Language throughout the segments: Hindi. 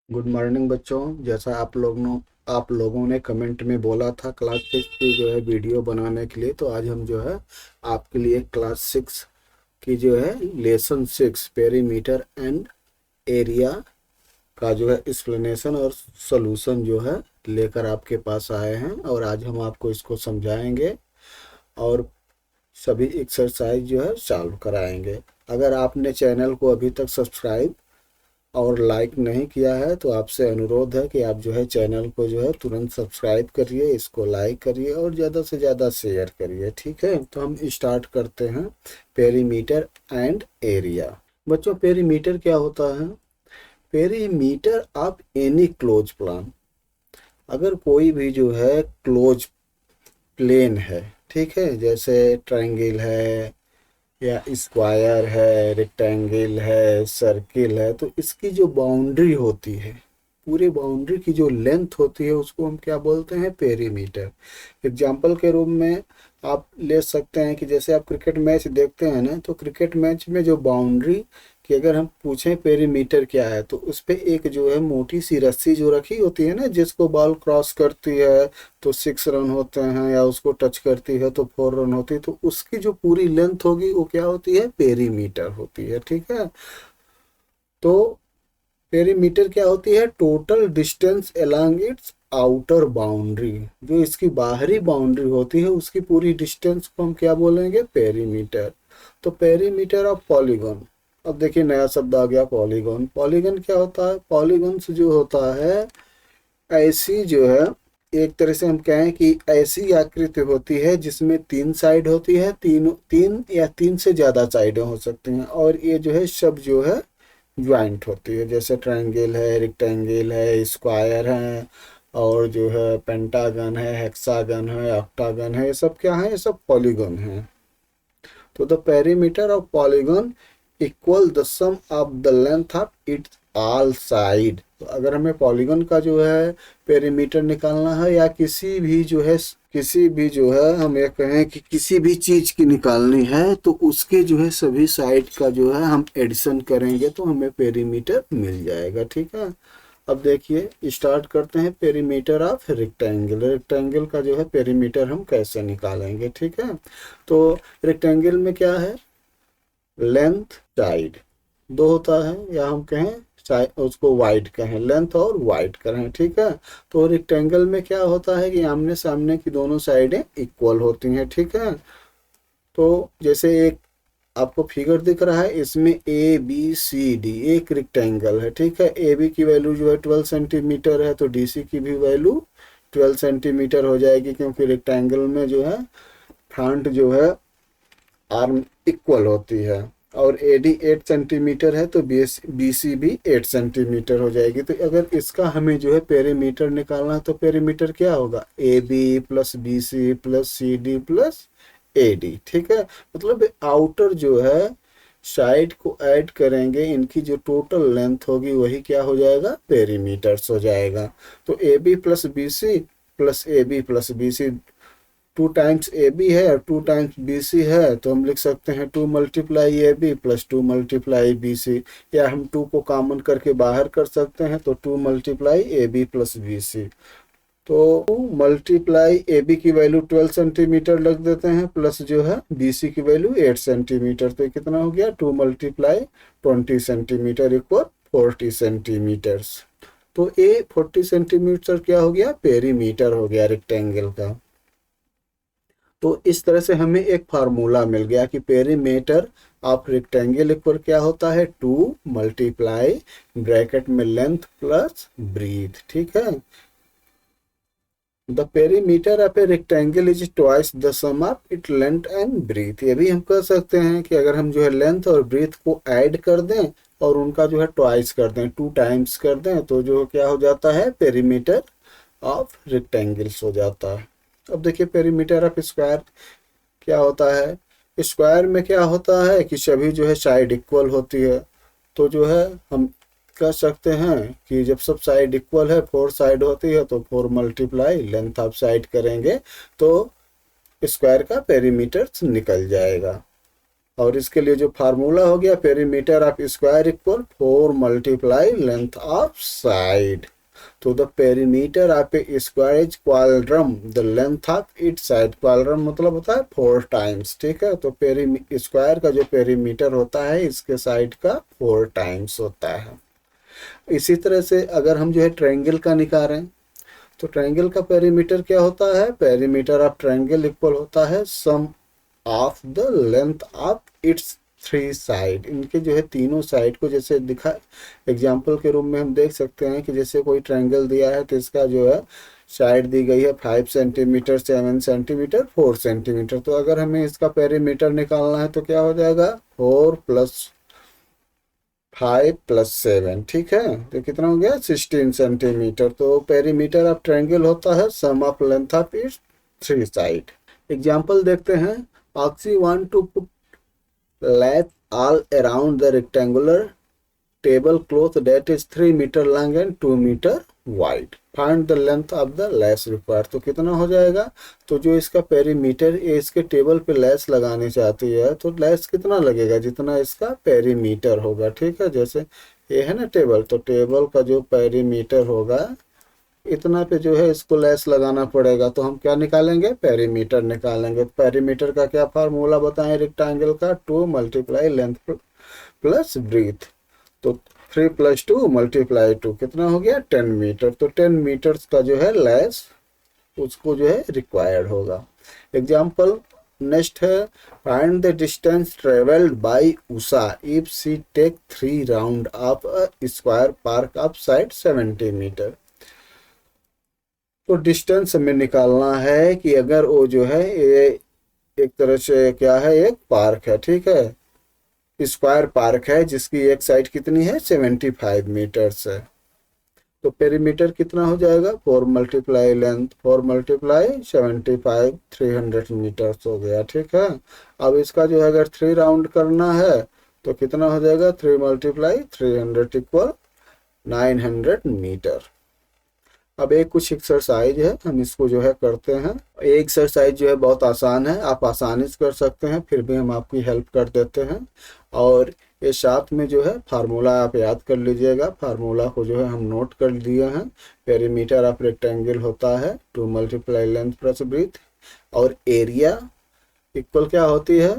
गुड मॉर्निंग बच्चों। जैसा आप लोगों ने कमेंट में बोला था क्लास 6 की जो है वीडियो बनाने के लिए, तो आज हम जो है आपके लिए क्लास 6 की जो है लेसन 6 पेरीमीटर एंड एरिया का जो है एक्सप्लेनेशन और सॉल्यूशन जो है लेकर आपके पास आए हैं। और आज हम आपको इसको समझाएंगे और सभी एक्सरसाइज जो है सॉल्व कराएंगे। अगर आपने चैनल को अभी तक सब्सक्राइब और लाइक नहीं किया है तो आपसे अनुरोध है कि आप जो है चैनल को जो है तुरंत सब्सक्राइब करिए, इसको लाइक करिए और ज़्यादा से ज़्यादा शेयर करिए। ठीक है, तो हम स्टार्ट करते हैं पेरीमीटर एंड एरिया। बच्चों, पेरीमीटर क्या होता है? Perimeter of any close plan. अगर कोई भी जो है क्लोज प्लेन है, ठीक है, जैसे ट्रायंगल है या स्क्वायर है, रेक्टेंगल है, सर्किल है, तो इसकी जो बाउंड्री होती है, पूरे बाउंड्री की जो लेंथ होती है, उसको हम क्या बोलते हैं? पेरीमीटर। एग्जाम्पल के रूप में आप ले सकते हैं कि जैसे आप क्रिकेट मैच देखते हैं ना, तो क्रिकेट मैच में जो बाउंड्री कि अगर हम पूछें पेरीमीटर क्या है, तो उस पे एक जो है मोटी सी रस्सी जो रखी होती है ना, जिसको बॉल क्रॉस करती है तो 6 रन होते हैं, या उसको टच करती है तो 4 रन होती है, तो उसकी जो पूरी लेंथ होगी वो क्या होती है? पेरीमीटर होती है। ठीक है, तो पेरीमीटर क्या होती है? Total distance along it's outer boundary. जो इसकी बाहरी बाउंड्री होती है उसकी पूरी डिस्टेंस को हम क्या बोलेंगे? पेरीमीटर। तो पेरीमीटर ऑफ पॉलीगन। अब देखिए नया शब्द आ गया, पॉलीगन। पॉलीगन क्या होता है? पॉलीगन जो होता है, ऐसी जो है, एक तरह से हम कहें कि ऐसी आकृति होती है जिसमें 3 साइड होती है, तीन तीन या 3 से ज़्यादा साइडें हो सकती हैं, और ये जो है सब जो है ज्वाइंट होती है। जैसे ट्रायंगल है, रेक्टेंगल है, स्क्वायर है, और जो है पेंटागन है, हेक्सागन है, ऑक्टागन है, ये सब क्या है? ये सब पॉलीगन है। तो the perimeter of polygon equal the sum of the length of its all side. तो अगर हमें पॉलीगन का जो है पेरीमीटर निकालना है, या किसी भी जो है हम ये कहें कि किसी भी चीज की निकालनी है, तो उसके जो है सभी साइड का जो है हम एडिशन करेंगे तो हमें पेरीमीटर मिल जाएगा। ठीक है, अब देखिए स्टार्ट करते हैं पेरीमीटर ऑफ रेक्टेंगल। रेक्टेंगल का जो है पेरीमीटर हम कैसे निकालेंगे? ठीक है, तो रेक्टेंगल में क्या है? लेंथ साइड दो होता है, या हम कहें उसको वाइड कहें, लेंथ और वाइड करें। ठीक है, तो रेक्टेंगल में क्या होता है कि आमने सामने की दोनों साइडें इक्वल होती हैं। ठीक है, तो जैसे एक आपको फिगर दिख रहा है, इसमें ए बी सी डी एक रेक्टेंगल है। ठीक है, ए बी की वैल्यू जो है 12 सेंटीमीटर है, तो डी सी की भी वैल्यू 12 सेंटीमीटर हो जाएगी, क्योंकि रेक्टेंगल में जो है फ्रंट जो है आर्म इक्वल होती है। और ए डी 8 सेंटीमीटर है, तो बी सी भी 8 सेंटीमीटर हो जाएगी। तो अगर इसका हमें जो है पेरीमीटर निकालना है, तो पेरीमीटर क्या होगा? A B plus B C plus C D plus A D. ठीक है, मतलब आउटर जो है साइड को ऐड करेंगे, इनकी जो टोटल लेंथ होगी वही क्या हो जाएगा? पेरीमीटर्स हो जाएगा। तो A B plus B C plus A B plus B C, 2 times A B है और 2 टाइम्स बी सी है, तो हम लिख सकते हैं 2 multiply A B plus 2 multiply B C, या हम 2 को कॉमन करके बाहर कर सकते हैं, तो 2 multiply A B plus B C. तो 2 मल्टीप्लाई ए बी की वैल्यू 12 सेंटीमीटर लग देते हैं, प्लस जो है बी सी की वैल्यू 8 सेंटीमीटर, तो ये कितना हो गया? 2 मल्टीप्लाई 20 सेंटीमीटर इक्वल 40 सेंटीमीटर्स। तो ये 40 सेंटीमीटर क्या हो गया? पेरीमीटर हो गया रेक्टेंगल का। तो इस तरह से हमें एक फार्मूला मिल गया कि पेरीमीटर ऑफ रेक्टेंगल इक्वल क्या होता है? 2 मल्टीप्लाई ब्रैकेट में लेंथ प्लस ब्रीथ। ठीक है, the perimeter of a rectangle is twice the sum of it length and breadth. ये भी हम कह सकते हैं कि अगर हम जो है लेंथ और ब्रीथ को ऐड कर दें और उनका जो है ट्वाइस कर दें, 2 टाइम्स कर दें, तो जो क्या हो जाता है? पेरीमीटर ऑफ रेक्टेंगल्स हो जाता है। अब देखिए पेरीमीटर ऑफ स्क्वायर क्या होता है? स्क्वायर में क्या होता है कि सभी जो है साइड इक्वल होती है, तो जो है हम कह सकते हैं कि जब सब साइड इक्वल है, 4 साइड होती है, तो 4 मल्टीप्लाई लेंथ ऑफ साइड करेंगे तो स्क्वायर का पेरीमीटर निकल जाएगा। और इसके लिए जो फार्मूला हो गया, perimeter of square equal 4 multiply length of side. तो the perimeter of a square is quadruple the length of it side. Quadruple मतलब होता है 4 टाइम्स, ठीक है। तो स्क्वायर का जो पेरीमीटर होता है इसके साइड का 4 टाइम्स होता है। इसी तरह से अगर हम जो है ट्रायंगल का निकाल रहे हैं, तो ट्रायंगल का पेरीमीटर क्या होता है, पेरीमीटर ऑफ ट्रायंगल इक्वल होता है sum of the length of its 3 side. इनके जो है तीनों साइड को जैसे दिखा एग्जाम्पल के रूप में हम देख सकते हैं कि जैसे कोई ट्रायंगल दिया है तो इसका जो है साइड दी गई है 5 सेंटीमीटर, 7 सेंटीमीटर, 4 सेंटीमीटर। तो अगर हमें इसका पेरीमीटर निकालना है तो क्या हो जाएगा, 4 + 5 + 7, ठीक है। तो कितना हो गया, 16 सेंटीमीटर। तो पेरीमीटर ऑफ ट्रायंगल होता है sum of length of its 3 side. Example देखते हैं। Oxy want to put lath all around the rectangular tablecloth that is 3 meter long and 2 meter wide. Find the length of the lace required. तो कितना हो जाएगा, तो जो इसका पेरीमीटर ये इसके टेबल पे लैस लगानी चाहती है तो लैस कितना लगेगा, जितना इसका पेरीमीटर होगा, ठीक है। जैसे ये है ना टेबल, तो टेबल का जो पेरीमीटर होगा इतना पे जो है इसको लैस लगाना पड़ेगा। तो हम क्या निकालेंगे, पेरीमीटर निकालेंगे। पेरीमीटर का क्या फार्मूला बताएं रेक्टेंगल का, 2 मल्टीप्लाई लेंथ प्लस ब्रीथ। तो 3 + 2 × 2 कितना हो गया, 10 मीटर। तो 10 मीटर्स का जो है लैस उसको जो है रिक्वायर्ड होगा। एग्जाम्पल नेक्स्ट है, find the distance travelled by Usha if she take 3 round of a square park of side 70 metre. तो डिस्टेंस हमें निकालना है कि अगर वो जो है ये एक तरह से क्या है, एक पार्क है, ठीक है, स्क्वायर पार्क है जिसकी एक साइड कितनी है, 75 मीटर्स है। तो पेरीमीटर कितना हो जाएगा, 4 मल्टीप्लाई लेंथ 4 मल्टीप्लाई 75, 300 मीटर्स हो गया, ठीक है। अब इसका जो है अगर 3 राउंड करना है तो कितना हो जाएगा, 3 × 300 इक्वल 900 मीटर। अब एक कुछ एक्सरसाइज है, हम इसको जो है करते हैं। ये एक्सरसाइज जो है बहुत आसान है, आप आसानी से कर सकते हैं, फिर भी हम आपकी हेल्प कर देते हैं। और ये साथ में जो है फार्मूला आप याद कर लीजिएगा। फार्मूला को जो है हम नोट कर लिए हैं। पेरीमीटर ऑफ रेक्टेंगल होता है 2 मल्टीप्लाई लेंथ प्लस ब्रीथ, और एरिया इक्वल क्या होती है,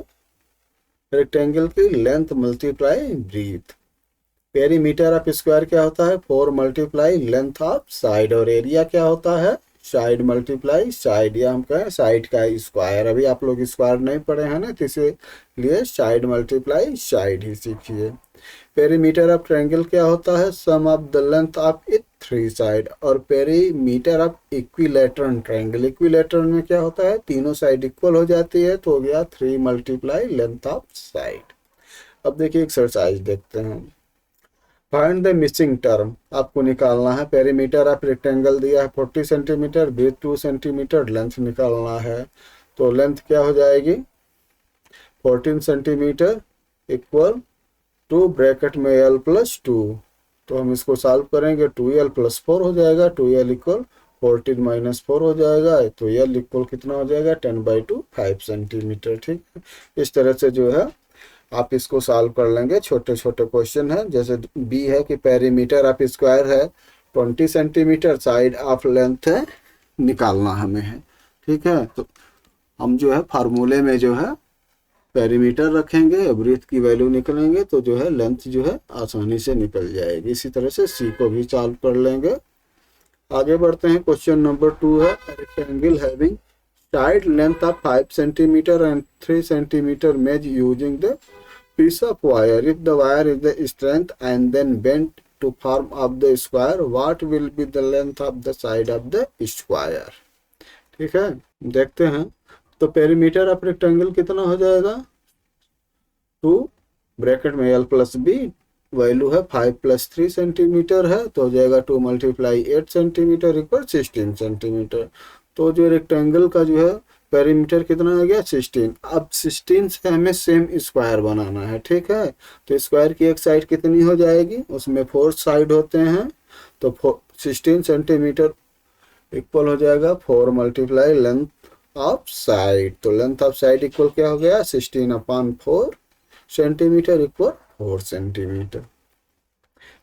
रेक्टेंगल की length multiply breadth. Perimeter of square क्या होता है, 4 मल्टीप्लाई लेंथ ऑफ साइड, और एरिया क्या होता है, साइड मल्टीप्लाई साइड, या हम कहें साइड का स्क्वायर। अभी आप लोग स्क्वायर नहीं पढ़े हैं ना, तो इसीलिए साइड मल्टीप्लाई साइड ही सीखिए। पेरीमीटर ऑफ ट्रायंगल क्या होता है, sum of the length of it 3 side, और perimeter of equilateral triangle, equilateral में क्या होता है, तीनों साइड इक्वल हो जाती है, तो हो गया 3 मल्टीप्लाई लेंथ ऑफ साइड। अब देखिए एक्सरसाइज देखते हैं। फाइंड द मिसिंग टर्म, आपको निकालना है। पेरीमीटर ऑफ रेक्टेंगल दिया है 40 सेंटीमीटर, ब्रीथ 2 सेंटीमीटर, लेंथ निकालना है। तो लेंथ क्या हो जाएगी, 14 सेंटीमीटर इक्वल 2 ब्रैकेट में l + 2। तो हम इसको सॉल्व करेंगे, 2l + 4 हो जाएगा, 2l इक्वल 14 - 4 हो जाएगा। तो l इक्वल कितना हो जाएगा, 10/2 5 सेंटीमीटर, ठीक है। इस तरह से जो है आप इसको सॉल्व कर लेंगे। छोटे छोटे क्वेश्चन है, जैसे बी है कि पेरीमीटर ऑफ स्क्वायर है 20 सेंटीमीटर, साइड ऑफ लेंथ है निकालना हमें है, ठीक है। तो हम जो है फार्मूले में जो है पेरीमीटर रखेंगे, ब्रीथ की वैल्यू निकलेंगे, तो जो है लेंथ जो है आसानी से निकल जाएगी। इसी तरह से सी को भी सॉल्व कर लेंगे। आगे बढ़ते हैं। क्वेश्चन नंबर 2 है, rectangle having side length of 5 centimetre and 3 centimetre made using the piece of wire. If the wire is the strength and then bent to form of the square, what will be the length of the side of the square? ठीक है, देखते हैं। तो पेरीमीटर ऑफ रेक्टेंगल कितना हो जाएगा, 2 ब्रैकेट में l + b, वैल्यू है 5 + 3 सेंटीमीटर है, तो हो जाएगा 2 × 8 सेंटीमीटर इक्वल 16 सेंटीमीटर। तो जो रेक्टेंगल का जो है पेरीमीटर कितना आ गया, 16। अब 16 से हमें सेम स्क्वायर बनाना है, ठीक है। तो स्क्वायर की एक साइड कितनी हो जाएगी, उसमें 4 साइड होते हैं, तो 16 सेंटीमीटर इक्वल हो जाएगा 4 मल्टीप्लाई लेंथ ऑफ साइड। तो लेंथ ऑफ साइड इक्वल क्या हो गया, 16/4 centimetre equal 4 centimetre.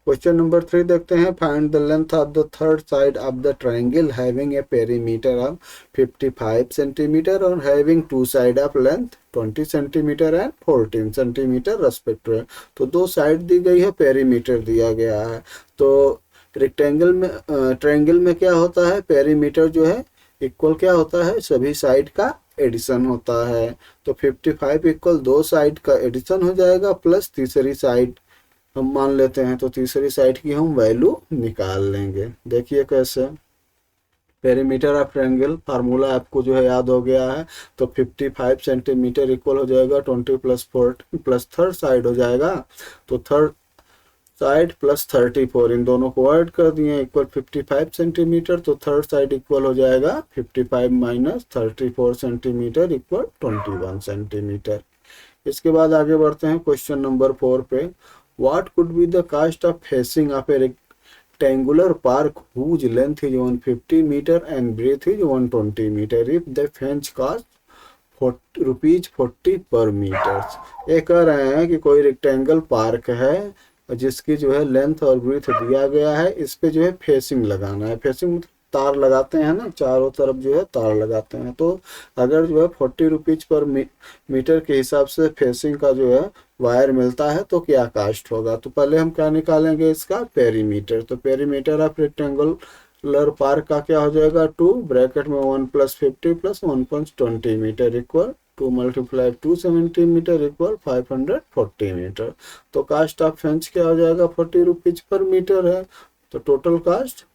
Question number 3 देखते हैं, find the length of the third side of the triangle having a perimeter of 55 centimetre और having two side of length 20 centimetre and 14 centimetre respective. तो दो साइड दी गई है, पेरीमीटर दिया गया है। तो रेक्टेंगल में ट्रायंगल में क्या होता है, पेरीमीटर जो है इक्वल क्या होता है, सभी साइड का एडिशन होता है। तो 55 इक्वल दो साइड का एडिशन हो जाएगा प्लस तीसरी साइड हम मान लेते हैं, तो तीसरी साइड की हम वैल्यू निकाल लेंगे। देखिए कैसे, पेरीमीटर ऑफ ट्रायंगल फार्मूला आपको जो है याद हो गया है। तो 55 सेंटीमीटर इक्वल हो जाएगा 20 प्लस 4 प्लस थर्ड साइड हो जाएगा, तो थर्ड साइड प्लस 34, इन दोनों को ऐड कर दिए इक्वल 55 सेंटीमीटर। तो थर्ड साइड इक्वल हो जाएगा 55 माइनस 34 सेंटीमीटर इक्वल 21 सेंटीमीटर। इसके बाद आगे बढ़ते हैं क्वेश्चन नंबर 4 पे। What could be the cost of facing of a rectangular park whose length is 150 meter and breadth is 120 meter if the fence cost ₹40 per meter? ये कह रहे हैं कि कोई रेक्टेंगल पार्क है जिसकी जो है लेंथ और ब्रीथ दिया गया है, इस पे जो है फेसिंग लगाना है। फेसिंग तार लगाते हैं ना, चारों तरफ जो है तार लगाते हैं। तो अगर जो है 40 रुपीज पर मीटर के हिसाब से फेसिंग का जो है वायर मिलता है तो क्या कास्ट होगा। तो पहले हम क्या निकालेंगे, इसका पेरीमीटर। तो पेरीमीटर ऑफ रेक्टेंगुलर पार्क का क्या हो जाएगा, 2 ब्रैकेट में 1 प्लस 50 प्लस 1.20 metre equal 2 multiply 270 metre equal 540 metre. तो कास्ट ऑफ फेंस क्या हो जाएगा, 40 रुपीज पर मीटर है। तो टोटल कास्ट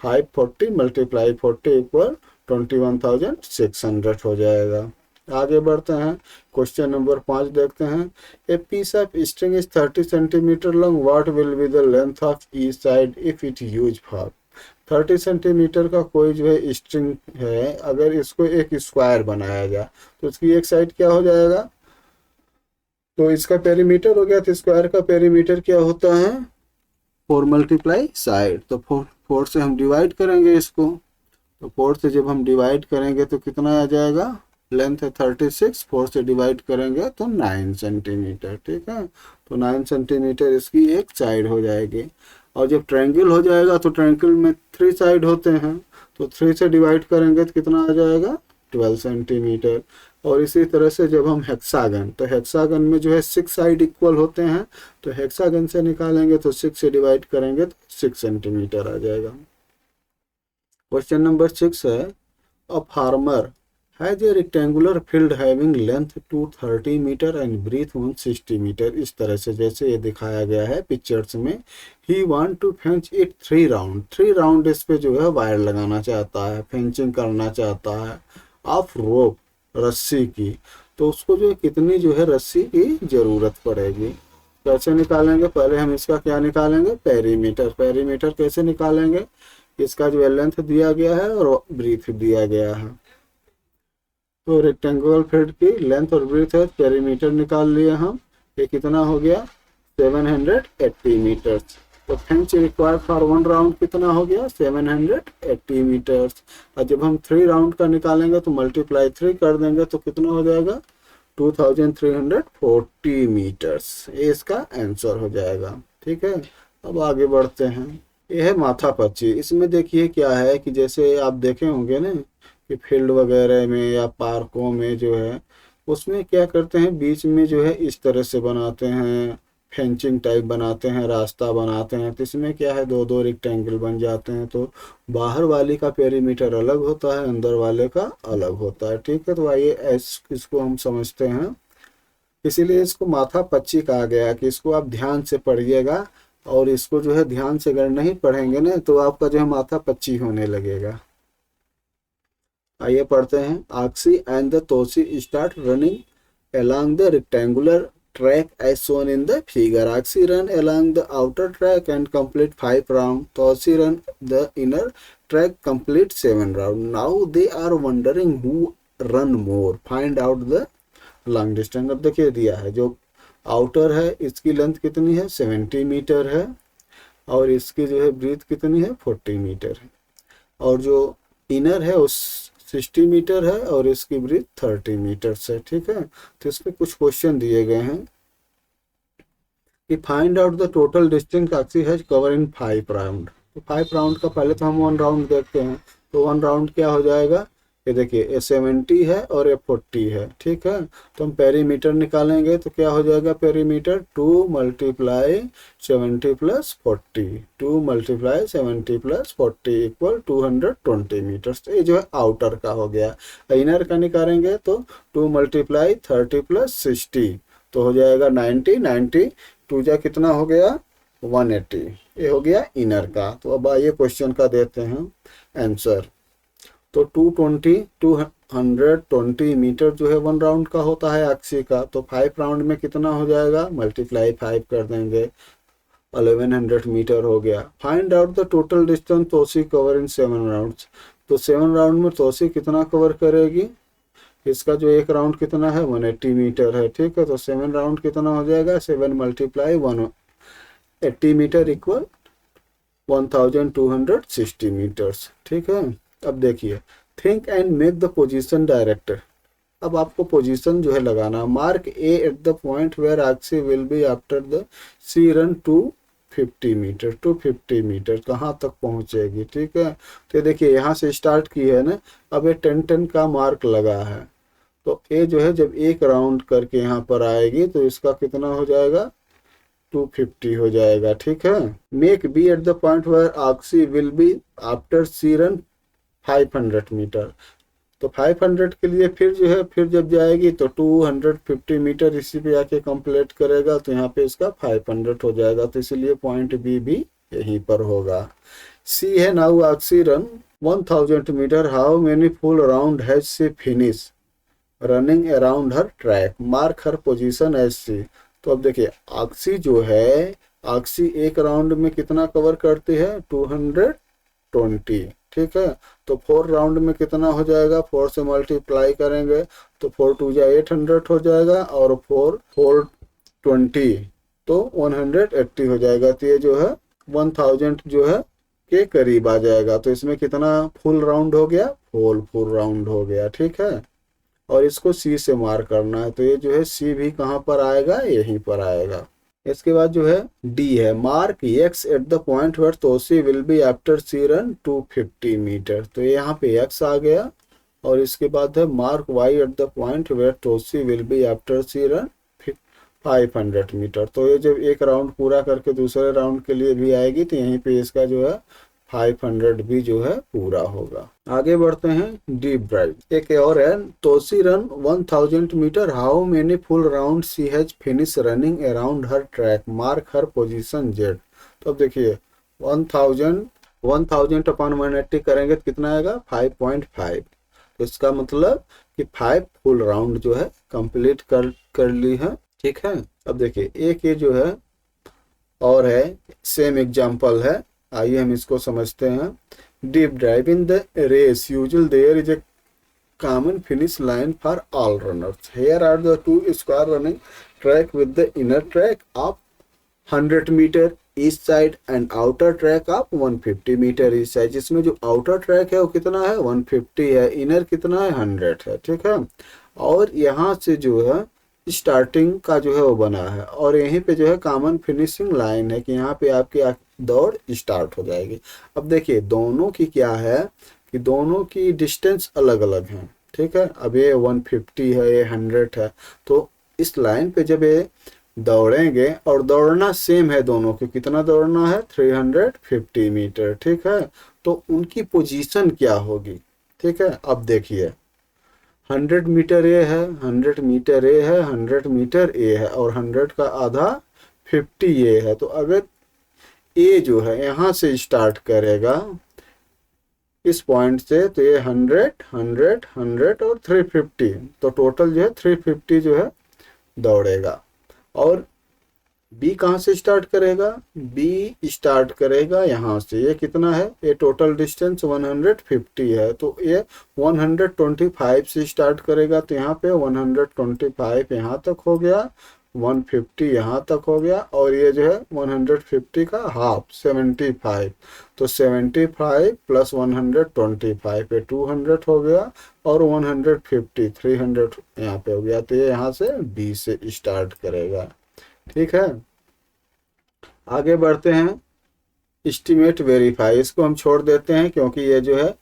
540 मल्टीप्लाई 40 इक्वल 21,600 हो जाएगा। आगे बढ़ते हैं, क्वेश्चन नंबर 5 देखते हैं। A piece of string is 30 centimetre long, what will be the length of each side if it use for. 30 centimetre का कोई जो है स्ट्रिंग है, अगर इसको एक स्क्वायर बनाया जाए तो इसकी एक साइड क्या हो जाएगा, तो इसका पेरीमीटर हो गया। तो स्क्वायर का पेरीमीटर क्या होता है, 4 मल्टीप्लाई साइड। तो 4 से हम डिवाइड करेंगे इसको, तो 4 से जब हम डिवाइड करेंगे तो कितना आ जाएगा, लेंथ है 36, 4 से डिवाइड करेंगे तो 9 सेंटीमीटर। ठीक है, तो 9 सेंटीमीटर इसकी एक साइड हो जाएगी। और जब ट्रायंगल हो जाएगा तो ट्रायंगल में 3 साइड होते हैं, तो 3 से डिवाइड करेंगे तो कितना आ जाएगा, 12 सेंटीमीटर। और इसी तरह से जब हम हेक्सागन, तो हेक्सागन में जो है 6 साइड इक्वल होते हैं, तो हेक्सागन से निकालेंगे तो 6 से डिवाइड करेंगे तो 6 सेंटीमीटर आ जाएगा। क्वेश्चन नंबर 6 है, a farmer has a rectangular field having length 230 metre and breadth 160 metre. इस तरह से जैसे ये दिखाया गया है पिक्चर्स में। He want to fence it 3 round, 3 round इस पे जो है वायर लगाना चाहता है, फेंचिंग करना चाहता है ऑफ रोप, रस्सी की। तो उसको जो है कितनी जो है रस्सी की जरूरत पड़ेगी। कैसे निकालेंगे, पहले हम इसका क्या निकालेंगे, पेरीमीटर। पेरीमीटर कैसे निकालेंगे, इसका जो है लेंथ दिया गया है और ब्रीथ दिया गया है। तो रेक्टेंगुलर फील्ड की लेंथ और ब्रीथ है, पेरीमीटर निकाल लिए हम। ये कितना हो गया, 780 मीटर। तो फेंच रिक्वायर्ड फॉर 1 राउंड कितना हो गया, 780 मीटर्स। और जब हम 3 राउंड का निकालेंगे तो मल्टीप्लाई 3 कर देंगे तो कितना हो जाएगा, 2340 मीटर्स। ये इसका आंसर हो जाएगा। ठीक है, अब आगे बढ़ते हैं। यह है माथापच्ची। इसमें देखिए क्या है कि जैसे आप देखे होंगे ना कि फील्ड वगैरह में या पार्कों में जो है उसमें क्या करते हैं, बीच में जो है इस तरह से बनाते हैं, फेंचिंग टाइप बनाते हैं, रास्ता बनाते हैं। तो इसमें क्या है, 2-2 रेक्टेंगल बन जाते हैं। तो बाहर वाले का पेरीमीटर अलग होता है, अंदर वाले का अलग होता है। ठीक है, तो आइए इसको हम समझते हैं। इसीलिए इसको माथापच्ची कहा गया कि इसको आप ध्यान से पढ़िएगा, और इसको जो है ध्यान से अगर नहीं पढ़ेंगे ना तो आपका जो है माथापच्ची होने लगेगा। आइए पढ़ते हैं। Oxy and the Tosi start running along the rectangular track as shown in the figure. Aksi run along the outer track and complete 5 rounds. Tosi run the inner track, complete 7 rounds. Now they are wondering who run more. Find out the long distance. अब देखिए दिया है, जो आउटर है इसकी लेंथ कितनी है, 70 मीटर है, और इसकी जो है ब्रीथ कितनी है, 40 मीटर है, और जो इनर है उस 60 मीटर है, और इसकी ब्रीथ 30 मीटर है। ठीक है, तो इस पे कुछ क्वेश्चन दिए गए हैं। कि find out the total distance oxy has cover in 5 round. तो 5 राउंड का पहले तो हम 1 राउंड देखते हैं। तो 1 राउंड क्या हो जाएगा, ये देखिए ये 70 है और ये 40 है, ठीक है। तो हम पेरीमीटर निकालेंगे तो क्या हो जाएगा, perimeter 2 multiply 70 plus 40, 2 multiply 70 plus 40 equal 220 metres. तो ये जो है आउटर का हो गया। इनर का निकालेंगे तो 2 मल्टीप्लाई 30 प्लस 60 तो हो जाएगा 90, 90 टू जा कितना हो गया 180, ये हो गया इनर का। तो अब आइए क्वेश्चन का देते हैं आंसर। तो 220 मीटर जो है 1 राउंड का होता है ऑक्सी का। तो 5 राउंड में कितना हो जाएगा, मल्टीप्लाई 5 कर देंगे, 1100 मीटर हो गया। Find out the total distance Tosi cover in 7 rounds. तो 7 राउंड में तोसी कितना कवर करेगी, इसका जो एक राउंड कितना है 180 मीटर है, ठीक है। तो 7 राउंड कितना हो जाएगा, 7 मल्टीप्लाई 180 मीटर इक्वल 1260 मीटर्स, ठीक है। अब देखिए, think and make the position director. अब आपको पोजीशन जो है लगाना, mark A at the point where Akshi will be after the she run 250 meter, 250 meter कहाँ तक पहुंचेगी, ठीक है। तो देखिए यहाँ से स्टार्ट की है ना, अब ये 10-10 का मार्क लगा है। तो ये जो है जब एक राउंड करके यहाँ पर आएगी तो इसका कितना हो जाएगा 250 हो जाएगा, ठीक है। Make B at the point where Akshi will be after she run 500 metre. तो 500 के लिए फिर जो है फिर जब जाएगी तो 250 मीटर इसी पे आके कंप्लीट करेगा, तो यहाँ पे इसका 500 हो जाएगा। तो इसीलिए पॉइंट बी भी यहीं पर होगा। सी है now Oxy run 1000 metre, how many full round has she finish running around her track, mark her position as S. तो अब देखिए ऑक्सी जो है, ऑक्सी एक राउंड में कितना कवर करती है 220, ठीक है। तो 4 राउंड में कितना हो जाएगा, 4 से मल्टीप्लाई करेंगे तो 4 2 जा 800 हो जाएगा और 4 तो 180 हो जाएगा। तो ये जो है 1000 जो है के करीब आ जाएगा। तो इसमें कितना फुल राउंड हो गया, फुल राउंड हो गया, ठीक है। और इसको सी से मार्क करना है, तो ये जो है सी भी कहाँ पर आएगा, यहीं पर आएगा। इसके बाद जो है डी है, mark X at the point where Tosi will be after she run 250 metre. तो ये यहाँ पे एक्स आ गया। और इसके बाद है mark Y at the point where Tosi will be after she run 500 metre. तो ये जब एक राउंड पूरा करके दूसरे राउंड के लिए भी आएगी तो यहीं पे इसका जो है 500 भी जो है पूरा होगा। आगे बढ़ते हैं डीप ड्राइव। एक और है, Tosi run 1000 metre, how many full round she has finish running around her track, mark her position Z. तो अब देखिए 1000 अपॉन 180 करेंगे तो कितना आएगा 5.5। तो इसका मतलब कि 5 फुल राउंड जो है कंप्लीट कर ली है, ठीक है। अब देखिए एक ये जो है और है, सेम एग्जांपल है, आइए हम इसको समझते हैं। Deep drive in the race usual there is a common finish line for all runners, here are the 2 square running track with the inner track of 100 meter each side and outer track of 150 meter each side. जिसमें जो आउटर ट्रैक है वो कितना है 150 है, इनर कितना है 100 है, ठीक है। और यहाँ से जो है स्टार्टिंग का जो है वो बना है और यहीं पे जो है कॉमन फिनिशिंग लाइन है कि यहाँ पे आपकी दौड़ स्टार्ट हो जाएगी। अब देखिए दोनों की क्या है कि दोनों की डिस्टेंस अलग अलग है, ठीक है। अब ये 150 है, ये 100 है। तो इस लाइन पे जब ये दौड़ेंगे और दौड़ना सेम है दोनों को, कितना दौड़ना है 350 मीटर, ठीक है। तो उनकी पोजीशन क्या होगी, ठीक है। अब देखिए 100 मीटर ए है, 100 मीटर ए है, 100 मीटर ए है और 100 का आधा 50 ए है। तो अगर ए जो है यहाँ से स्टार्ट करेगा इस पॉइंट से तो ये 100 100 100 और 350, तो टोटल जो है 350 जो है दौड़ेगा। और बी कहाँ से स्टार्ट करेगा, बी स्टार्ट करेगा यहाँ से, ये कितना है, ये टोटल डिस्टेंस 150 है। तो ये 125 से स्टार्ट करेगा तो यहाँ पे 125 यहाँ तक हो गया, 150 यहाँ तक हो गया और ये जो है 150 का हाफ 75। तो 75 प्लस 125 पे 200 हो गया और 150 300 यहाँ पे हो गया। तो ये यहाँ से बी से स्टार्ट करेगा, ठीक है। आगे बढ़ते हैं, एस्टिमेट वेरीफाई, इसको हम छोड़ देते हैं क्योंकि ये जो है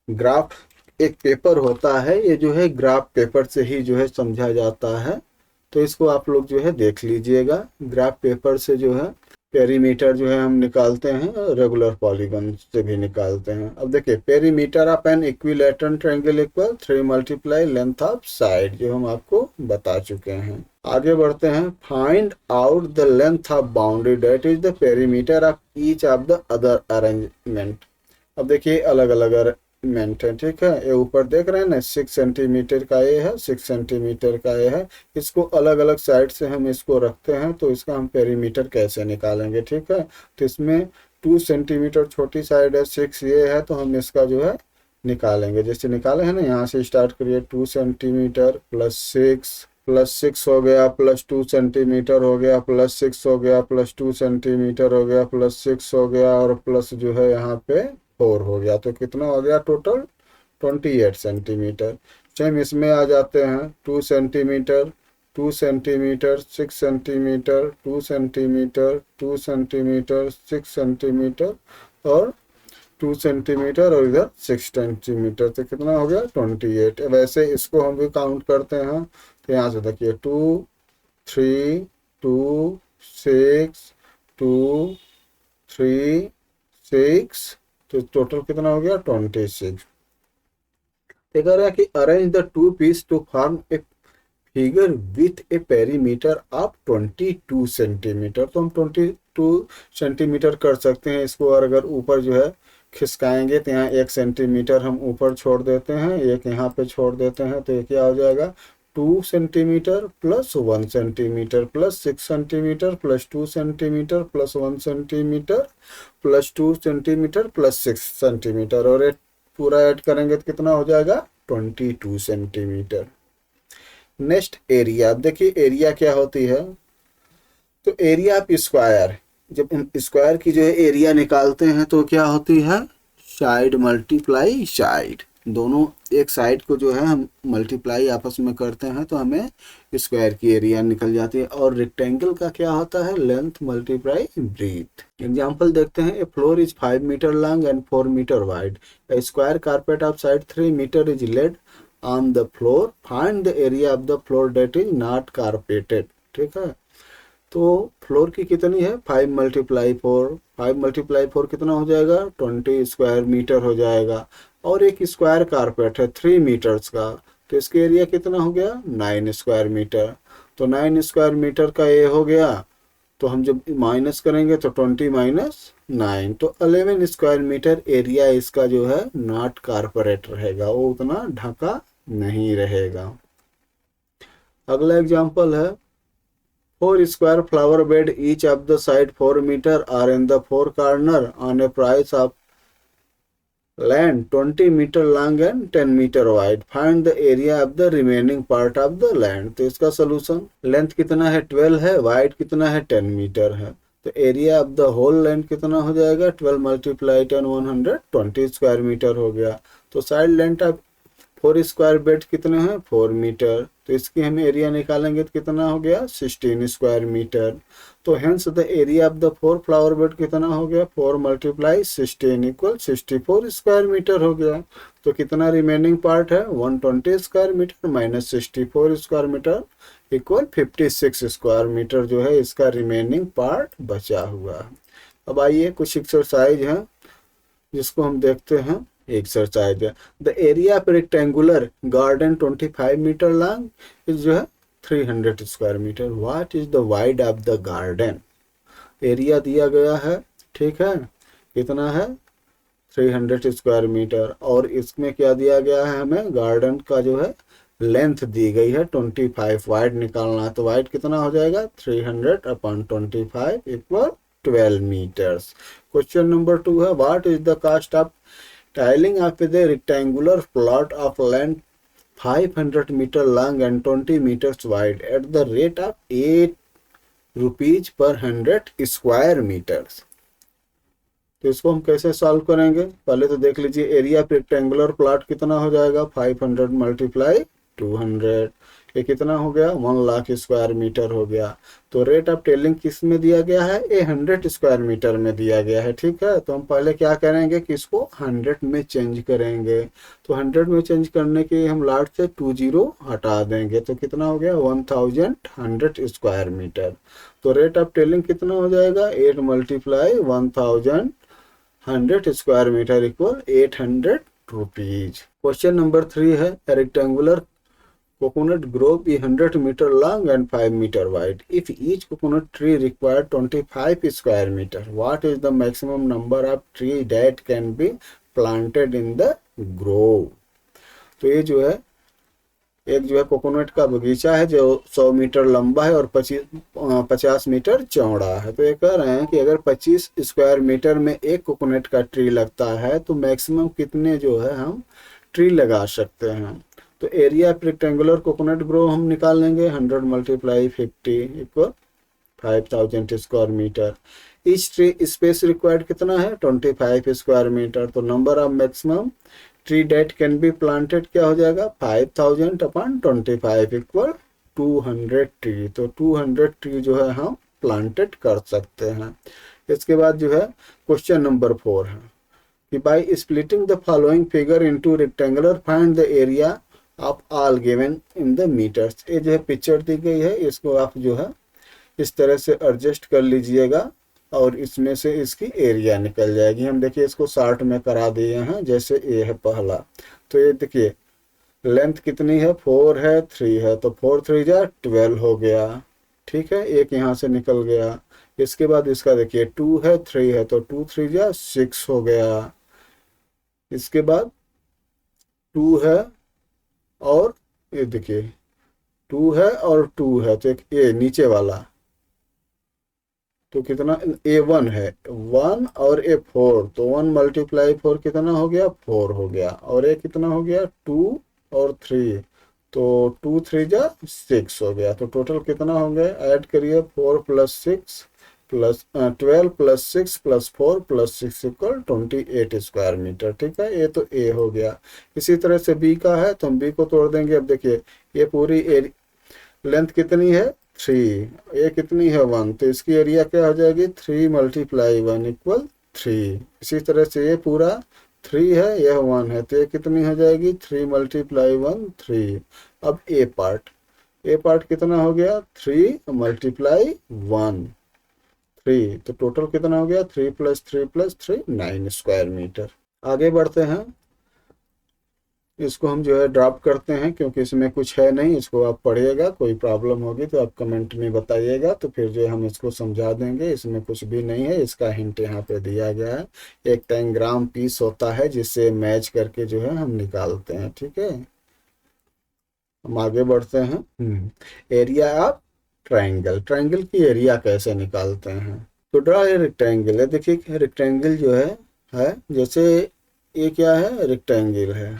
ग्राफ एक पेपर होता है, ये जो है ग्राफ पेपर से ही जो है समझा जाता है, तो इसको आप लोग जो है देख लीजिएगा। ग्राफ पेपर से जो है पेरीमीटर जो है हम निकालते हैं, रेगुलर पॉलीगन से भी निकालते हैं। अब देखिए, perimeter of an equilateral triangle equal 3 multiply length of side, जो हम आपको बता चुके हैं। आगे बढ़ते हैं, find out the length of boundary that is the perimeter of each of the other arrangement. अब देखिए अलग अलग अरेंजमेंट है, ठीक है। ये ऊपर देख रहे हैं ना, 6 सेंटीमीटर का ये है, 6 सेंटीमीटर का ये है। इसको अलग अलग साइड से हम इसको रखते हैं, तो इसका हम पेरीमीटर कैसे निकालेंगे, ठीक है। तो इसमें 2 सेंटीमीटर छोटी साइड है, 6 ये है, तो हम इसका जो है निकालेंगे। जैसे निकाले हैं ना, यहाँ से स्टार्ट करिए, 2 सेंटीमीटर प्लस 6 हो गया, प्लस 2 सेंटीमीटर हो गया, प्लस 6 हो गया, प्लस 2 सेंटीमीटर हो गया, प्लस 6 हो गया, और प्लस जो है यहाँ पे 4 हो गया। तो कितना हो गया टोटल? 28 सेंटीमीटर। सेम इसमें आ जाते हैं, 2 centimetre, 2 centimetre, 6 centimetre, 2 centimetre, 2 centimetre, 6 centimetre, और 2 सेंटीमीटर, और इधर 6 सेंटीमीटर। तो कितना हो गया? 28। वैसे इसको हम भी काउंट करते हैं, तो यहाँ से देखिए 2, 3, 2, 6, 2, 3, 6, तो टोटल कितना हो गया? 26। ये कह रहा है कि arrange the two piece to form a figure with a perimeter of 22 centimeter. तो हम 22 सेंटीमीटर कर सकते हैं इसको, और अगर ऊपर जो है खिसकाएंगे तो यहाँ 1 सेंटीमीटर हम ऊपर छोड़ देते हैं, एक यहाँ पे छोड़ देते हैं, तो ये क्या हो जाएगा? 2 centimetre plus 1 centimetre plus 6 centimetre plus 2 centimetre plus 1 centimetre plus 2 centimetre plus 6 centimetre, और ये पूरा ऐड करेंगे तो कितना हो जाएगा? 22 सेंटीमीटर। Next area. अब देखिए एरिया क्या होती है, तो एरिया ऑफ स्क्वायर, जब हम स्क्वायर की जो है एरिया निकालते हैं तो क्या होती है? साइड मल्टीप्लाई साइड, दोनों एक साइड को जो है हम मल्टीप्लाई आपस में करते हैं तो हमें स्क्वायर की एरिया निकल जाती है। और रेक्टेंगल का क्या होता है? Length multiply breathe. एग्जांपल देखते हैं, a floor is 5 metre long and 4 metre wide, a square carpet of side 3 metre is laid on the floor, find the area of the floor that is not carpeted. ठीक है, तो फ्लोर की कितनी है? 5 मल्टीप्लाई 4, 5 मल्टीप्लाई 4 कितना हो जाएगा? 20 स्क्वायर मीटर हो जाएगा। और एक स्क्वायर कारपेट है 3 मीटर्स का, तो इसके एरिया कितना हो गया? 9 स्क्वायर मीटर। तो 9 स्क्वायर मीटर का ये हो गया, तो हम जब माइनस करेंगे तो 20 माइनस 9, तो 11 स्क्वायर मीटर एरिया इसका जो है नॉट कारपोरेट रहेगा, वो उतना ढका नहीं रहेगा। अगला एग्जांपल है, 4 square flower bed, each of the side 4 meter are in the 4 corner on a price of land 20 meter long and 10 meter wide. Find the area of the remaining part of the land. तो इसका सोल्यूशन, लेंथ कितना है? 12 है, वाइड कितना है? 10 मीटर है, तो area of the whole land कितना हो जाएगा? 12 मल्टीप्लाई 10 120 स्क्वायर मीटर हो गया। तो side length of 4 square bed कितने हैं? 4 मीटर, तो इसकी हम एरिया निकालेंगे तो कितना हो गया? 16 स्क्वायर मीटर। तो hence the area of the 4 flower bed कितना हो गया? 4 मल्टीप्लाई 16 इक्वल 64 स्क्वायर मीटर हो गया। तो कितना रिमेनिंग पार्ट है? 120 square meter minus 64 square meter equal 56 square meter जो है इसका रिमेनिंग पार्ट बचा हुआ है। अब आइए कुछ एक्सरसाइज हैं जिसको हम देखते हैं। एक्सरसाइज है, the area of rectangular garden 25 meter long is जो है 300 square meter. What is the wide of the garden? Area दिया गया है, ठीक है, कितना है? 300 स्क्वायर मीटर, और इसमें क्या दिया गया है? हमें गार्डन का जो है लेंथ दी गई है 25, वाइड निकालना है, तो वाइड कितना हो जाएगा? 300/25 इक्वल 12 मीटर्स। क्वेश्चन नंबर 2 है, what is the cost of tiling up with a rectangular plot of land 500 meter long and 20 meters wide at the rate of 8 rupees per 100 square meters। तो इसको हम कैसे सॉल्व करेंगे? पहले तो देख लीजिए एरिया ऑफ रेक्टेंगुलर प्लॉट कितना हो जाएगा? 500 मल्टीप्लाई 200, ये कितना हो गया 1 लाख स्क्वायर मीटर हो गया। तो रेट ऑफ टेलिंग किस में दिया गया है, ये 100 स्क्वायर मीटर में दिया गया है। ठीक है, तो हम पहले क्या करेंगे कि इसको 100 में चेंज करेंगे। तो 100 में चेंज करने के लिए हम लास्ट से 20 हटा देंगे, तो कितना हो गया 1100 स्क्वायर मीटर। तो रेट ऑफ टेलिंग कितना हो जाएगा 8 × 1100 square meter equal 800 rupees. Question number 3 है, rectangular coconut grove is 100 meter long and 5 meter wide. If each coconut tree required 25 square meter, what is the maximum number of tree that can be planted in the grove? तो ये जो है एक जो है कोकोनट का बगीचा है जो 100 मीटर लंबा है और 50 मीटर चौड़ा है। तो ये कह रहे हैं कि अगर 25 स्क्वायर मीटर में एक कोकोनट का ट्री लगता है तो मैक्सिमम कितने जो है हम ट्री लगा सकते हैं। तो area of rectangular coconut grove हम निकाल लेंगे 100 × 50 इक्वल 5000 square meter. Each tree space required कितना है 25 स्क्वायर मीटर। तो number of maximum tree that can be planted क्या हो जाएगा 5000/25 इक्वल 200 ट्री। तो 200 ट्री जो है हम प्लांटेड कर सकते हैं। इसके बाद जो है क्वेश्चन नंबर 4 है कि by splitting the following figure into rectangular find the area of all given in the meters. ये जो है पिक्चर दी गई है, इसको आप जो है इस तरह से एडजस्ट कर लीजिएगा और इसमें से इसकी एरिया निकल जाएगी। हम देखिए इसको शार्ट में करा दिए हैं, जैसे ये है पहला। तो ये देखिए लेंथ कितनी है 4 है 3 है, तो 4 3 जा 12 हो गया। ठीक है, एक यहाँ से निकल गया। इसके बाद इसका देखिए 2 है 3 है, तो 2 3 जा 6 हो गया। इसके बाद 2 है और ये देखिए 2 है और 2 है, तो एक ए नीचे वाला तो कितना A1 है 1 और A4, तो 1 × 4 कितना हो गया 4 हो गया। और ये कितना हो गया 2 और 3, तो 2 3 जा 6 हो गया। तो टोटल कितना हो गया ऐड करिए 4 + 6 + 12 + 6 + 4 + 6 इक्वल 28 स्क्वायर मीटर। ठीक है, ये तो ए हो गया। इसी तरह से बी का है तो हम बी को तोड़ देंगे। अब देखिए ये पूरी लेंथ कितनी है 3, ये कितनी है 1, तो इसकी एरिया क्या हो जाएगी 3 × 1 इक्वल 3। इसी तरह से ये पूरा 3 है यह 1 है, तो ये कितनी हो जाएगी 3 × 1 3। अब ए पार्ट कितना हो गया 3 × 1 3, तो टोटल कितना हो गया 3 + 3 + 3 9 स्क्वायर मीटर। आगे बढ़ते हैं, इसको हम जो है ड्रॉप करते हैं क्योंकि इसमें कुछ है नहीं। इसको आप पढ़िएगा, कोई प्रॉब्लम होगी तो आप कमेंट में बताइएगा, तो फिर जो है हम इसको समझा देंगे। इसमें कुछ भी नहीं है, इसका हिंट यहाँ पे दिया गया है। एक टेंग्राम पीस होता है जिससे मैच करके जो है हम निकालते हैं। ठीक है, हम आगे बढ़ते हैं। एरिया ऑफ ट्राइंगल की एरिया कैसे निकालते हैं। तो ड्रा ए रेक्टेंगल है। देखिए रेक्टेंगल जो है जैसे ये क्या है रेक्टेंगल है,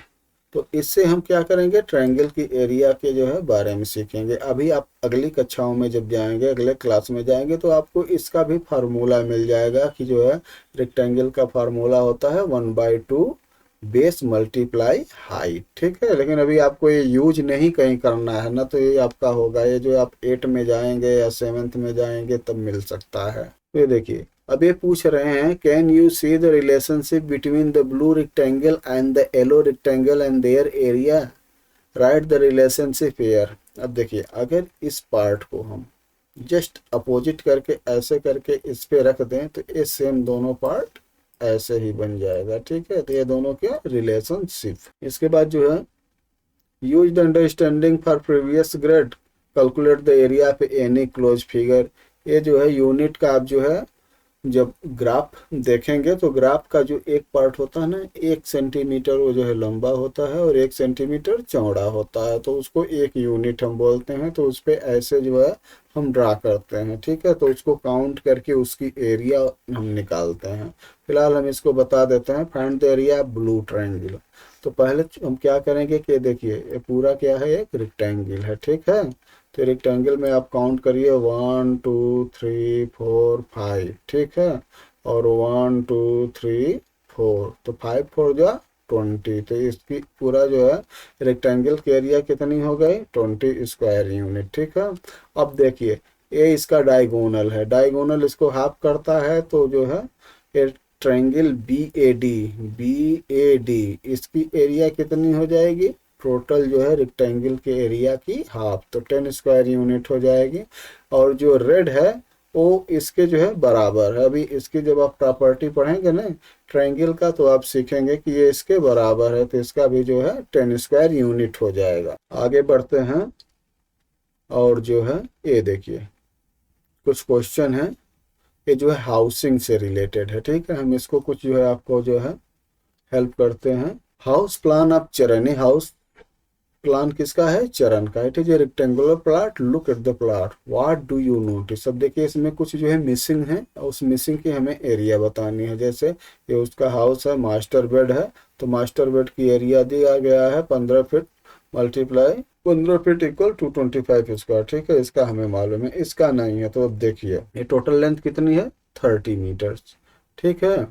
तो इससे हम क्या करेंगे ट्रायंगल की एरिया के जो है बारे में सीखेंगे। अभी आप अगली कक्षाओं में जब जाएंगे, अगले क्लास में जाएंगे, तो आपको इसका भी फार्मूला मिल जाएगा कि जो है रेक्टेंगल का फार्मूला होता है 1/2 बेस मल्टीप्लाई हाइट। ठीक है, लेकिन अभी आपको ये यूज नहीं कहीं करना है ना, तो ये आपका होगा ये जो आप 8 में जाएंगे या 7th में जाएंगे तब मिल सकता है। तो ये देखिए अब ये पूछ रहे हैं can you see the relationship between the blue rectangle and the yellow rectangle and their area, right the relationship here. अब देखिए अगर इस पार्ट को हम जस्ट अपोजिट करके ऐसे करके इस पे रख दें तो ये सेम दोनों पार्ट ऐसे ही बन जाएगा। ठीक है, तो ये दोनों क्या रिलेशनशिप। इसके बाद जो है use the understanding for previous grade calculate the area पे एनी क्लोज फिगर। ये जो है यूनिट का आप जो है जब ग्राफ देखेंगे तो ग्राफ का जो एक पार्ट होता है ना 1 सेंटीमीटर वो जो है लंबा होता है और 1 सेंटीमीटर चौड़ा होता है, तो उसको एक यूनिट हम बोलते हैं। तो उस पर ऐसे जो है हम ड्रा करते हैं। ठीक है, तो उसको काउंट करके उसकी एरिया हम निकालते हैं। फिलहाल हम इसको बता देते हैं find the area blue triangle. तो पहले हम क्या करेंगे कि देखिए ये पूरा क्या है एक रेक्टेंगल है। ठीक है, तो रेक्टेंगल में आप काउंट करिए 1 2 3 4 5। ठीक है, और 1 2 3 4, तो 5 4 जा 20। तो इसकी पूरा जो है रेक्टेंगल की एरिया कितनी हो गई, 20 स्क्वायर यूनिट। ठीक है। अब देखिए ये इसका डायगोनल है, डायगोनल इसको हाफ करता है, तो जो है ये ट्रायंगल बी ए डी इसकी एरिया कितनी हो जाएगी, टोटल जो है रेक्टेंगल के एरिया की हाफ, तो 10 स्क्वायर यूनिट हो जाएगी। और जो रेड है वो इसके जो है बराबर है। अभी इसकी जब आप प्रॉपर्टी पढ़ेंगे ना ट्रायंगल का, तो आप सीखेंगे कि ये इसके बराबर है, तो इसका भी जो है 10 स्क्वायर यूनिट हो जाएगा। आगे बढ़ते हैं और जो है ये देखिए कुछ क्वेश्चन है, ये जो है हाउसिंग से रिलेटेड है। ठीक है, हम इसको कुछ जो है आपको जो है हेल्प करते हैं। हाउस प्लान ऑफ चरनी, हाउस प्लान किसका है, चरण का। It is a rectangular plot, look at the plot, what do you notice. अब देखिए इसमें कुछ जो है मिसिंग है, उस मिसिंग की हमें एरिया बतानी है। जैसे ये उसका हाउस है, मास्टर बेड है, तो मास्टर बेड की एरिया दिया गया है 15 feet multiply 15 feet equal to 25 square. ठीक है, इसका हमें मालूम है, इसका नहीं है। तो अब देखिए ये टोटल लेंथ कितनी है, 30 मीटर। ठीक है,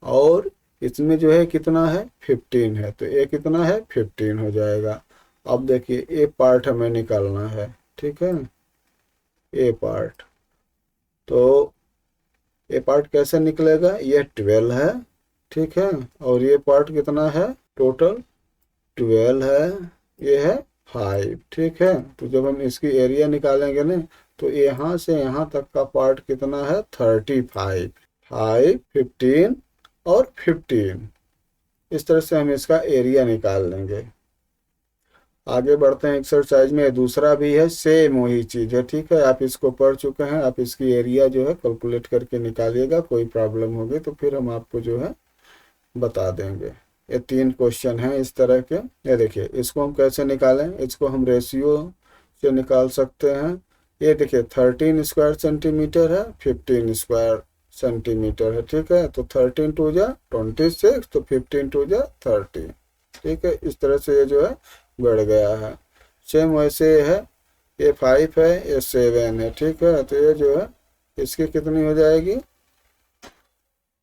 और इसमें जो है कितना है, 15 है, तो ये कितना है, 15 हो जाएगा। अब देखिए ये पार्ट हमें निकालना है। ठीक है, ये पार्ट, तो ये पार्ट कैसे निकलेगा, ये 12 है। ठीक है, और ये पार्ट कितना है, टोटल 12 है, ये है 5। ठीक है, तो जब हम इसकी एरिया निकालेंगे ना, तो यहाँ से यहाँ तक का पार्ट कितना है, 35। 5, 15 और 15, इस तरह से हम इसका एरिया निकाल लेंगे। आगे बढ़ते हैं एक्सरसाइज में, दूसरा भी है, सेम वही चीज़ है। ठीक है, आप इसको पढ़ चुके हैं, आप इसकी एरिया जो है कैलकुलेट करके निकालिएगा। कोई प्रॉब्लम होगी तो फिर हम आपको जो है बता देंगे। ये 3 क्वेश्चन हैं इस तरह के। ये देखिए इसको हम कैसे निकालें, इसको हम रेशियो से निकाल सकते हैं। ये देखिए 13 स्क्वायर सेंटीमीटर है, 15 स्क्वायर सेंटीमीटर है। ठीक है, तो 13 टू जा 26, तो 15 टू जा 30। ठीक है, इस तरह से ये जो है बढ़ गया है। सेम वैसे है, ये 5 है, ये 7 है। ठीक है, तो ये जो है इसकी कितनी हो जाएगी,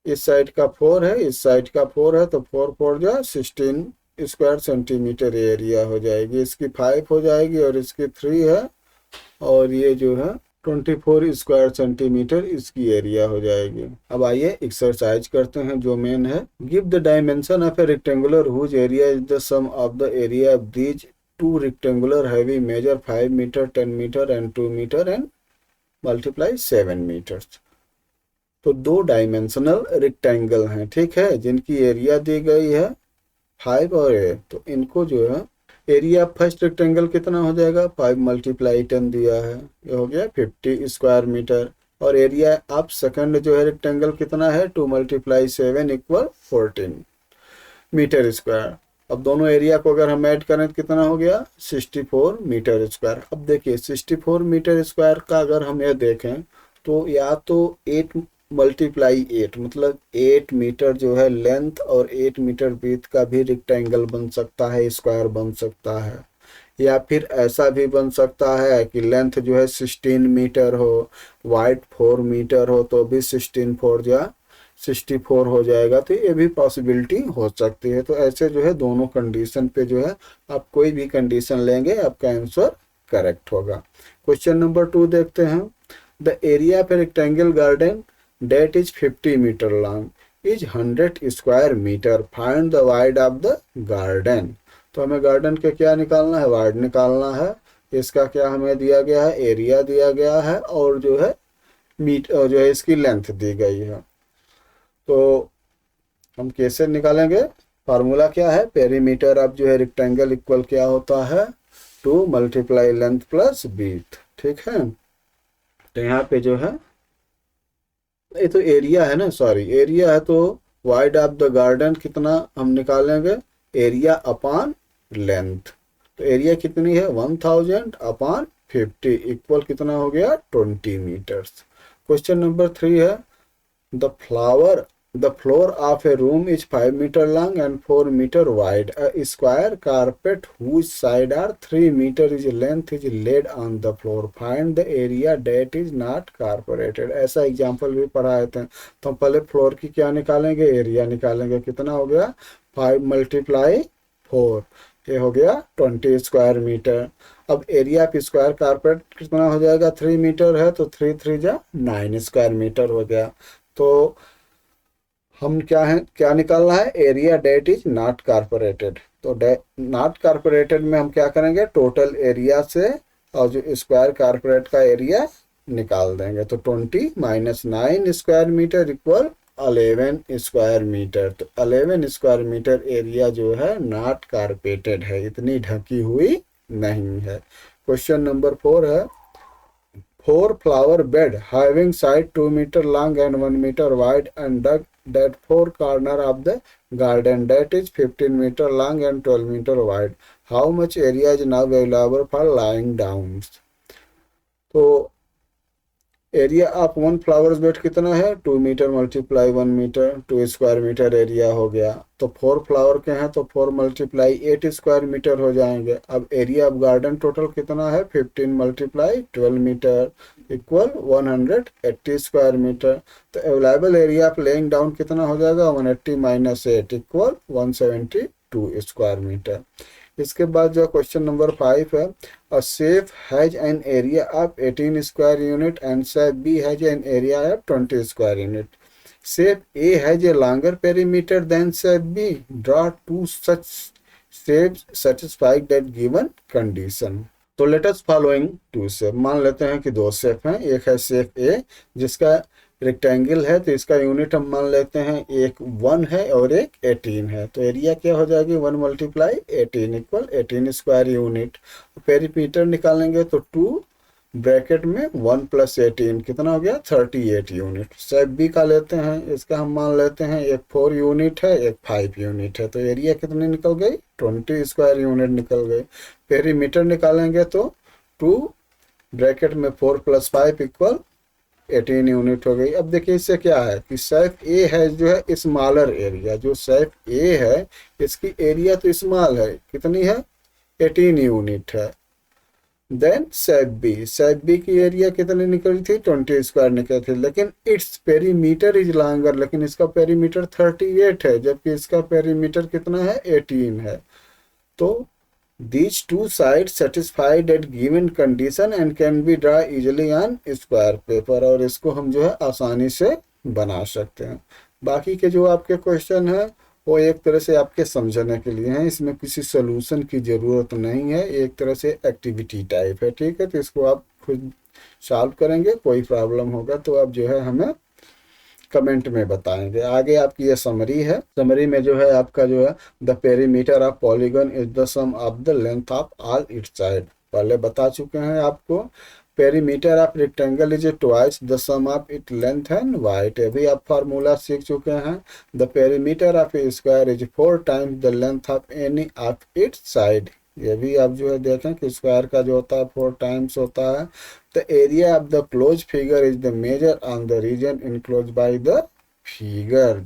इस साइड का 4 है, इस साइड का 4 है, तो 4 4 जो 16 स्क्वायर सेंटीमीटर एरिया हो जाएगी। इसकी 5 हो जाएगी और इसकी 3 है, और ये जो है 24 स्क्वायर सेंटीमीटर इसकी एरिया हो जाएगी। अब आइए एक्सरसाइज करते हैं जो मेन है। Give the dimension of a rectangular whose area is the sum of the area of these 2 rectangular हैवी measure 5 meter 10 meter and 2 meter and multiply 7 meters. तो 2 डायमेंशनल रेक्टेंगल हैं, ठीक है, जिनकी एरिया दी गई है 5 और 8। तो इनको जो है एरिया फर्स्ट रेक्टेंगल कितना हो जाएगा, 5 मल्टीप्लाई 10 दिया है, ये हो गया 50 स्क्वायर मीटर। और एरिया ऑफ सेकंड जो है रेक्टेंगल कितना है, 2 मल्टीप्लाई 7 इक्वल 14 मीटर स्क्वायर। अब दोनों एरिया को अगर हम ऐड करें तो कितना हो गया, 64 मीटर स्क्वायर। अब देखिए 64 मीटर स्क्वायर का अगर हम ये देखें तो या तो 8 मल्टीप्लाई 8 मतलब 8 मीटर जो है लेंथ और 8 मीटर ब्रीथ का भी रेक्टेंगल बन सकता है, स्क्वायर बन सकता है। या फिर ऐसा भी बन सकता है कि लेंथ जो है 16 मीटर हो, वाइड 4 मीटर हो, तो भी 16 4 जा 64 हो जाएगा। तो ये भी पॉसिबिलिटी हो सकती है। तो ऐसे जो है दोनों कंडीशन पे जो है आप कोई भी कंडीशन लेंगे आपका आंसर करेक्ट होगा। क्वेश्चन नंबर 2 देखते हैं। The area of a rectangle garden that is 50 meter long is 100 square meter, find the wide of the garden। तो हमें गार्डन के क्या निकालना है, वाइड निकालना है। इसका क्या हमें दिया गया है, एरिया दिया गया है, और जो है मीटर जो है इसकी लेंथ दी गई है। तो हम कैसे निकालेंगे, फार्मूला क्या है, पेरीमीटर ऑफ जो है रेक्टेंगल इक्वल क्या होता है, 2 मल्टीप्लाई लेंथ प्लस ब्रीथ। ठीक है, तो यहाँ पे जो है ये तो एरिया है ना, सॉरी एरिया है, तो वाइड ऑफ द गार्डन कितना हम निकालेंगे, एरिया अपान लेंथ। तो एरिया कितनी है, 1000 अपान 50 इक्वल कितना हो गया, 20 मीटर्स। क्वेश्चन नंबर 3 है। The flower The floor of a room is 5 meter long and 4 meter wide. A square carpet whose side are 3 meter is length is laid on the floor. Find the area that is not carpeted. ऐसा एग्जाम्पल भी पढ़ाए थे। तो हम पहले फ्लोर की क्या निकालेंगे, एरिया निकालेंगे। कितना हो गया, 5 मल्टीप्लाई 4, ये हो गया 20 स्क्वायर मीटर। अब एरिया ऑफ स्क्वायर कारपेट कितना हो जाएगा, 3 मीटर है तो 3 3 जा 9 स्क्वायर मीटर हो गया। तो हम क्या है, क्या निकालना है, एरिया डेट इज नॉट कारपोरेटेड। तो नॉट कारपोरेटेड में हम क्या करेंगे, टोटल एरिया से और जो स्क्वायर कारपोरेट का एरिया निकाल देंगे। तो 20 minus 9 square meter equal 11 square metre. तो 11 स्क्वायर मीटर एरिया जो है नॉट कारपेटेड है, इतनी ढकी हुई नहीं है। क्वेश्चन नंबर 4 है, 4 flower bed having side 2 meter long and 1 meter wide and dug that 4 corner of the garden that is 15 meter long and 12 meter wide. How much area is now available for lying down? तो एरिया ऑफ 1 फ्लावर्स बेड कितना है, 2 meter multiply 1 meter, 2 square meter area हो गया। तो 4 फ्लावर के हैं तो 4 मल्टीप्लाई 8 स्क्वायर मीटर हो जाएंगे। अब एरिया ऑफ गार्डन टोटल कितना है, 15 multiply 12 metre equal 180 square metre. तो available area of laying down कितना हो जाएगा, 180 माइनस 8 इक्वल 172 स्क्वायर मीटर। इसके बाद जो क्वेश्चन नंबर 5 है, a shape has an area of 18 square unit and shape B has an area of 20 square unit. Shape A has a longer perimeter than shape B, draw two such shape satisfy that given condition. तो let us following two shape, मान लेते हैं कि दो सेफ हैं। एक है सेफ ए जिसका रेक्टेंगल है, तो इसका यूनिट हम मान लेते हैं, एक 1 है और एक 18 है। तो एरिया क्या हो जाएगी, 1 multiply 18 equal 18 square unit. Perimeter निकालेंगे तो 2 ब्रैकेट में 1 प्लस 18 कितना हो गया, 38 यूनिट। सेफ बी का लेते हैं, इसका हम मान लेते हैं एक 4 यूनिट है एक 5 यूनिट है। तो एरिया कितनी निकल गई, 20 स्क्वायर यूनिट निकल गई। पेरीमीटर निकालेंगे तो 2 ब्रैकेट में 4 प्लस 5 इक्वल 18 यूनिट हो गई। अब देखिए इससे क्या है कि सेफ ए है जो है स्मॉलर एरिया, जो सेफ ए है इसकी एरिया तो स्मॉल है, कितनी है, 18 यूनिट है। देन सेफ बी की एरिया कितनी निकली थी, 20 स्क्वायर निकली थी, लेकिन इट्स पेरीमीटर इज लॉन्गर, लेकिन इसका पेरीमीटर 38 है जबकि इसका पेरीमीटर कितना है, 18 है। तो these two sides satisfy that given condition and can be drawn easily on square paper, और इसको हम जो है आसानी से बना सकते हैं। बाकी के जो आपके क्वेश्चन है वो एक तरह से आपके समझने के लिए हैं, इसमें किसी सोल्यूशन की ज़रूरत नहीं है, एक तरह से एक्टिविटी टाइप है, ठीक है। तो इसको आप खुद सॉल्व करेंगे, कोई प्रॉब्लम होगा तो आप जो है हमें कमेंट में बताएंगे। आगे आपकी ये समरी है, समरी में जो है आपका जो है the perimeter of polygon is the sum of the length of all its side, पहले बता चुके हैं आपको। Perimeter of rectangle is twice the sum of it length and width, अभी आप फार्मूला सीख चुके हैं। The perimeter of a square is 4 times the length of any of its side, ये भी आप जो है देखें कि स्क्वायर का जो होता है 4 टाइम्स होता है। The area of the close figure is the measure on the region enclose by the figure.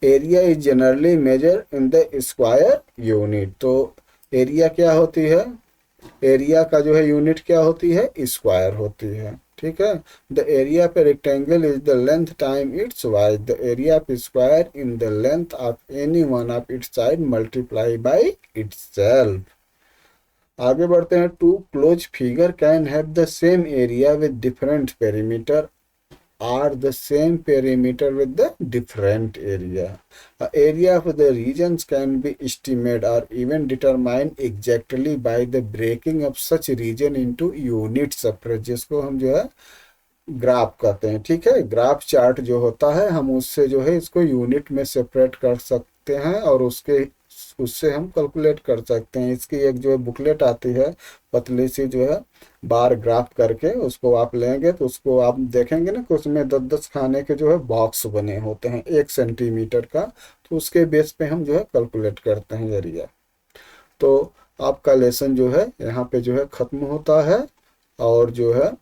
Area is generally measure in the square unit, तो एरिया क्या होती है, एरिया का जो है यूनिट क्या होती है, स्क्वायर होती है, ठीक है। The area of rectangle is the length time its wide, the area of square in the length of any one of its side multiply by itself. आगे बढ़ते हैं, two close figure can have the same area with different perimeter or the same perimeter with the different area. Area of the regions can be estimated or even determined exactly by the breaking of such region into units separate, जिसको हम जो है ग्राफ कहते हैं, ठीक है। ग्राफ चार्ट जो होता है हम उससे जो है इसको यूनिट में सेपरेट कर सकते हैं और उससे हम कैलकुलेट कर सकते हैं। इसकी एक जो है बुकलेट आती है पतली सी जो है बार ग्राफ करके, उसको आप लेंगे तो उसको आप देखेंगे ना कि उसमें 10-10 खाने के जो है बॉक्स बने होते हैं 1 सेंटीमीटर का, तो उसके बेस पे हम जो है कैलकुलेट करते हैं एरिया। तो आपका लेसन जो है यहाँ पे जो है ख़त्म होता है और जो है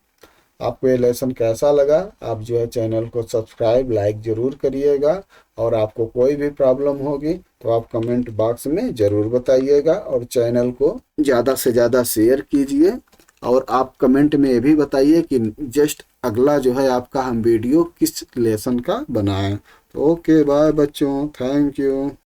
आपको ये लेसन कैसा लगा, आप जो है चैनल को सब्सक्राइब लाइक ज़रूर करिएगा। और आपको कोई भी प्रॉब्लम होगी तो आप कमेंट बॉक्स में ज़रूर बताइएगा, और चैनल को ज़्यादा से ज़्यादा शेयर कीजिए। और आप कमेंट में ये भी बताइए कि जस्ट अगला जो है आपका हम वीडियो किस लेसन का बनाएं। तो ओके बाय बच्चों, थैंक यू।